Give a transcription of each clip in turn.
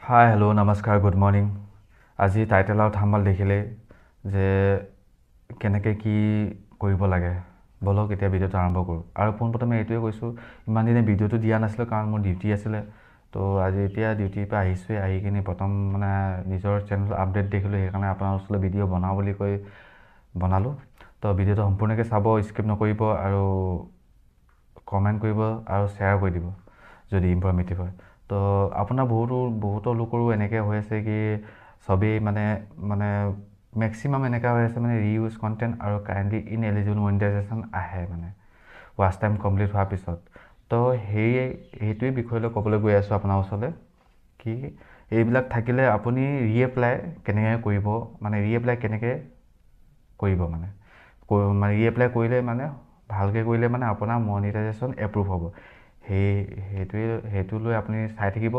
Hi hello' নমস্কাৰ good morning. আজি title আৰু থাম্বনেইল দেখিলেই যে কেনেকৈ কি কৰিব লাগে। বলক এতিয়া ভিডিঅ'টো আৰম্ভ কৰোঁ। আৰু পোনপ্ৰথমে এইটোৱে কৈছোঁ, ইমান দিনে ভিডিঅ'টো দিয়া নাছিলোঁ কাৰণ মোৰ ডিউটি আছিলে। তো আজি এতিয়া ডিউটিৰ পৰা আহিছোঁৱে, আহি কিনি প্ৰথম নিজৰ চেনেল আপডেট দেখিলোঁ, সেইকাৰণে আপোনাৰ ওচৰলৈ ভিডিঅ' বনাওঁ বুলি কৈ বনালোঁ। তো ভিডিঅ'টো সম্পূৰ্ণকৈ চাব, স্কিপ নকৰিব আৰু কমেণ্ট কৰিব আৰু শ্বেয়াৰ কৰি দিব যদি ইনফৰ্মেটিভ হয়। তো আপোনাৰ বহুতো লোকৰো এনেকৈ হৈ আছে কি চবেই মেক্সিমাম এনেকুৱা হৈ আছে ৰিইউজ কণ্টেণ্ট আৰু কাৰেণ্টলি ইনএলিজিবল মনিটাইজেশ্যন আহে ৱাচ টাইম কমপ্লিট হোৱাৰ পিছত। তো সেইটোৱেই বিষয়লৈ ক'বলৈ গৈ আছোঁ আপোনাৰ ওচৰলৈ কি এইবিলাক থাকিলে আপুনি ৰিএপ্লাই কেনেকৈ কৰিব, ৰিএপ্লাই কেনেকৈ কৰিব ৰিএপ্লাই কৰিলে ভালকৈ কৰিলে আপোনাৰ মনিটাইজেশ্যন এপ্ৰুভ হ'ব। সেইটো লৈ আপুনি চাই থাকিব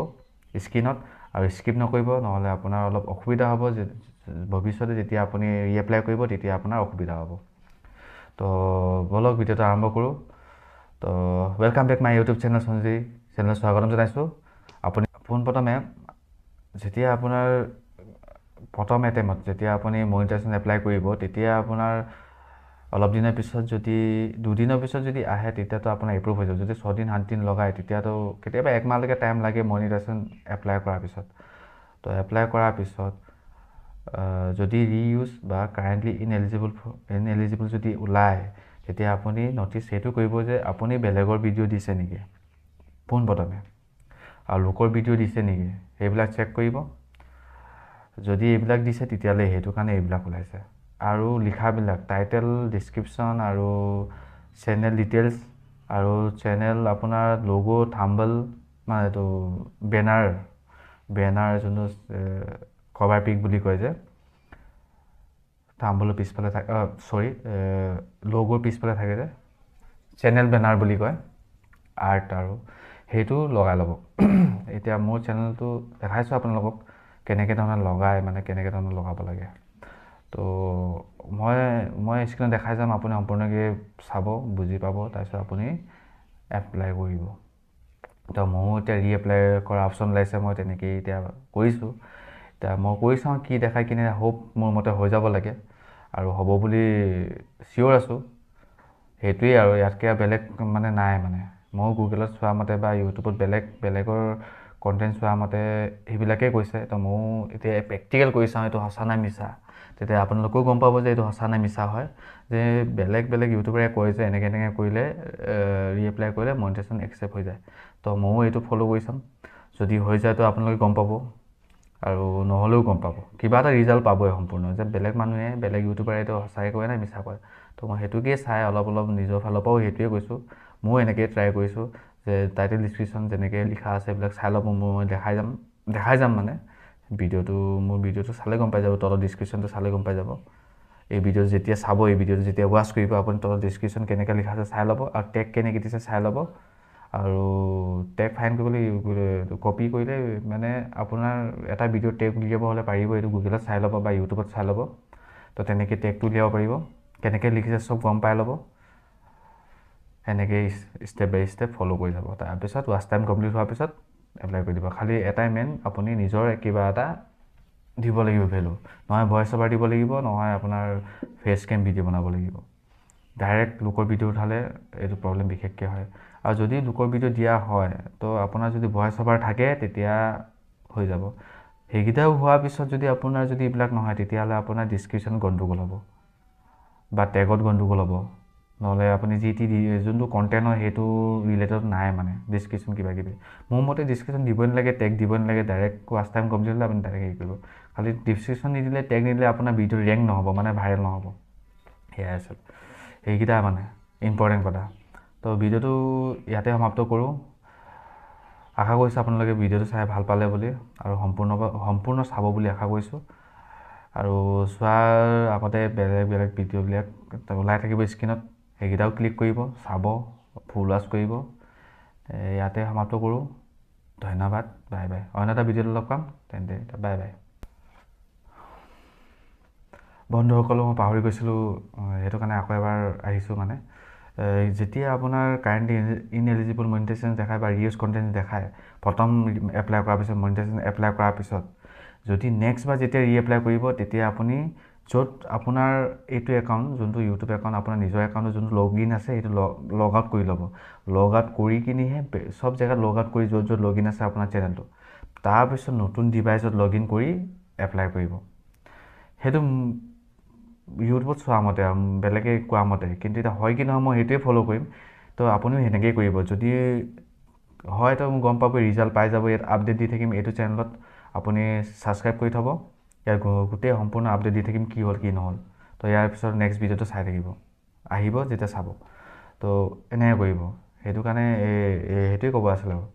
স্ক্ৰীনত আৰু স্কিপ নকৰিব, নহ'লে আপোনাৰ অলপ অসুবিধা হ'ব। ভৱিষ্যতে যেতিয়া আপুনি ৰিএপ্লাই কৰিব তেতিয়া আপোনাৰ অসুবিধা হ'ব। তো বলক ভিডিঅ'টো আৰম্ভ কৰোঁ। তো welcome back my YouTube channel Sanjay চেনেলত স্বাগতম জনাইছোঁ। আপুনি পোনপ্ৰথমে যেতিয়া আপোনাৰ প্ৰথম এটেমত যেতিয়া আপুনি মনিটাইজেশ্যন এপ্লাই কৰিব, তেতিয়া আপোনাৰ অলপ দিনৰ পিছত দুদিনৰ পিছত যদি আহে তেতিয়াতো আপোনাৰ এপ্ৰুভ হৈ যাব। যদি 6 দিন 7 দিন লগায় তেতিয়াতো কেতিয়াবা 1 মাহলৈকে টাইম লাগে মনিটাইজেশ্যন এপ্লাই কৰাৰ পিছত। তো এপ্লাই কৰাৰ পিছত যদি ৰিইউজ বা কাৰেণ্টলি ইনএলিজিবল যদি ওলায়, তেতিয়া আপুনি ন'টিচ সেইটো কৰিব যে আপুনি বেলেগৰ ভিডিঅ' দিছে নেকি পোনপ্ৰথমে, আৰু লোকৰ ভিডিঅ' দিছে নেকি সেইবিলাক চেক কৰিব। যদি এইবিলাক দিছে তেতিয়াহ'লে সেইটো কাৰণে এইবিলাক ওলাইছে। আৰু লিখাবিলাক টাইটেল, ডিছক্ৰিপশ্যন আৰু চেনেল ডিটেইলছ আৰু চেনেল আপোনাৰ লগো, থাম্বনেইল এইটো বেনাৰ যোনটো কভাৰ পিক বুলি কয় যে, থাম্বনেইলৰ পিছফালে থাকে, লগোৰ পিছফালে থাকে যে চেনেল বেনাৰ বুলি কয় আৰ্ট, আৰু সেইটো লগাই ল'ব। এতিয়া মোৰ চেনেলটো দেখাইছোঁ আপোনালোকক কেনেকৈ ধৰণে লগাই, কেনেকৈ ধৰণে লগাব লাগে। তো মই স্ক্ৰীণত দেখাই যাম, আপুনি সম্পূৰ্ণকৈ চাব, বুজি পাব, তাৰপিছত আপুনি এপ্লাই কৰিব। তো ময়ো এতিয়া ৰিএপ্লাই কৰা অপশ্যন ওলাইছে, মই তেনেকৈয়ে এতিয়া কৰিছোঁ। এতিয়া মই কৰি চাওঁ কি দেখাই কিনে, হোপ মোৰ মতে হৈ যাব লাগে আৰু হ'ব বুলি চিয়'ৰ আছোঁ। সেইটোৱেই আৰু ইয়াতকৈ বেলেগ নাই। ময়ো গুগলত চোৱা মতে বা ইউটিউবত বেলেগৰ কণ্টেণ্ট চোৱা মতে সেইবিলাকেই কৈছে। তো ময়ো এতিয়া প্ৰেক্টিকেল কৰি চাওঁ এইটো সঁচা নে মিছা, তেতিয়া আপোনালোকেও গম পাব যে এইটো সঁচা নে মিছা হয়। যে বেলেগ ইউটিউবাৰে কয় যে এনেকৈ কৰিলে ৰিএপ্লাই কৰিলে মনিটাইজেশ্যন একচেপ্ট হৈ যায়। তো ময়ো এইটো ফ'ল' কৰি চাম, যদি হৈ যায় তো আপোনালোকে গম পাব, আৰু নহ'লেও গম পাব, কিবা এটা ৰিজাল্ট পাবই সম্পূৰ্ণ, যে বেলেগ ইউটিউবাৰে এইটো সঁচাকৈ কয় নে মিছা কয়। তো মই সেইটোকে চাই অলপ নিজৰ ফালৰ পৰাও সেইটোৱে কৈছোঁ। ময়ো এনেকৈ ট্ৰাই কৰিছোঁ যে টাইটেল ডিছক্ৰিপশ্যন যেনেকৈ লিখা আছে এইবিলাক চাই ল'ব। মই দেখাই যাম মোৰ ভিডিঅ'টো চালে গম পাই যাব, তলত ডিছক্ৰিপশ্যনটো চালে গম পাই যাব। এই ভিডিঅ'টো যেতিয়া চাব, এই ভিডিঅ'টো যেতিয়া ৱাচ কৰিব, আপুনি তলত ডিছক্ৰিপশ্যন কেনেকৈ লিখা আছে চাই ল'ব, আৰু টেগ কেনেকৈ দিছে চাই ল'ব। আৰু টেগ ফাইন কৰিবলৈ কপি কৰিলে আপোনাৰ এটা ভিডিঅ' টেগ উলিয়াব হ'লে পাৰিব, এইটো গুগলত চাই ল'ব বা ইউটিউবত চাই ল'ব। তো তেনেকৈ টেগটো উলিয়াব পাৰিব, কেনেকৈ লিখিছে চব গম পাই ল'ব। এনেকৈ ষ্টেপ বাই ষ্টেপ ফ'ল' কৰি যাব। তাৰপিছত ৱাচ টাইম কমপ্লিট হোৱাৰ পিছত এপ্লাই কৰি দিব। খালি এটাই মেইন, আপুনি নিজৰ কিবা এটা দিব লাগিব ভেলু, নহয় ভইচ অভাৰ দিব লাগিব, নহয় আপোনাৰ ফেচ কেম ভিডিঅ' বনাব লাগিব। ডাইৰেক্ট লোকৰ ভিডিঅ' উঠালে এইটো প্ৰব্লেম বিশেষকৈ হয়। আৰু যদি লোকৰ ভিডিঅ' দিয়া হয়, তো আপোনাৰ যদি ভইচ অভাৰ থাকে তেতিয়া হৈ যাব। সেইকেইটাও হোৱাৰ পিছত যদি আপোনাৰ এইবিলাক নহয়, তেতিয়াহ'লে আপোনাৰ ডিছক্ৰিপশ্যন গণ্ডগোল হ'ব বা টেগত গণ্ডগোল হ'ব, নহ'লে আপুনি যোনটো কণ্টেণ্ট হয় সেইটো ৰিলেটেড নাই ডিছক্ৰিপশ্যন কিবাকিবি। মোৰ মতে ডিছক্ৰিপশ্যন দিবই নালাগে, টেগ দিবই নালাগে, ডাইৰেক্ট ৱাচ টাইম কমপ্লিট হ'লে আপুনি ডাইৰেক্ট হেৰি কৰিব। খালি ডিছক্ৰিপশ্যন নিদিলে, টেগ নিদিলে আপোনাৰ ভিডিঅ' ৰেংক নহ'ব, ভাইৰেল নহ'ব। সেয়াই আছিল সেইকেইটা ইম্পৰ্টেণ্ট কথা। তো ভিডিঅ'টো ইয়াতে সমাপ্ত কৰোঁ। আশা কৰিছোঁ আপোনালোকে ভিডিঅ'টো চাই ভাল পালে বুলি, আৰু সম্পূৰ্ণ চাব বুলি আশা কৰিছোঁ। আৰু চোৱাৰ আগতে বেলেগ ভিডিঅ'বিলাক ওলাই থাকিব স্ক্ৰীণত, সেইকেইটাও ক্লিক কৰিব, চাব, ফুল ৱাচ কৰিব। ইয়াতে সমাপ্ত কৰোঁ। ধন্যবাদ, বাই বাই। অন্য এটা ভিডিঅ'ত লগ পাম, তেন্তে বাই বাই। বন্ধুসকল, মই পাহৰি গৈছিলোঁ, সেইটো কাৰণে আকৌ এবাৰ আহিছোঁ যেতিয়া আপোনাৰ কাৰেণ্টলি ইনএলিজিবল মনিটাইজেশ্যন দেখায় বা ৰিউজ কণ্টেণ্ট দেখায় প্ৰথম এপ্লাই কৰাৰ পিছত মনিটাইজেশ্যন এপ্লাই কৰাৰ পিছত যদি নেক্সট বাৰ যেতিয়া ৰিএপ্লাই কৰিব তেতিয়া আপুনি য'ত আপোনাৰ এইটো একাউণ্ট যোনটো ইউটিউব একাউণ্ট আপোনাৰ নিজৰ একাউণ্টৰ যোনটো লগ ইন আছে সেইটো লগ আউট কৰি ল'ব। লগ আউট কৰি কিনিহে চব জেগাত লগ আউট কৰি য'ত লগ ইন আছে আপোনাৰ চেনেলটো তাৰপিছত নতুন ডিভাইচত লগ ইন কৰি এপ্লাই কৰিব। সেইটো ইউটিউবত চোৱা মতে বেলেগে কোৱা মতে, কিন্তু এতিয়া হয় কি নহয় মই সেইটোৱে ফ'ল' কৰিম। তো আপুনিও সেনেকৈয়ে কৰিব। যদি হয়তো মোক গম পাব ৰিজাল্ট পাই যাব, ইয়াত আপডেট দি থাকিম এইটো চেনেলত, আপুনি ছাবস্ক্ৰাইব কৰি থ'ব, ইয়াৰ গোটেই সম্পূৰ্ণ আপডেট দি থাকিম কি হ'ল কি নহ'ল। তো ইয়াৰ পিছত নেক্সট ভিডিঅ'টো চাই থাকিব, আহিব যেতিয়া চাব। তো এনেকৈ কৰিব। সেইটো কাৰণে সেইটোৱে ক'ব আছিলে আৰু।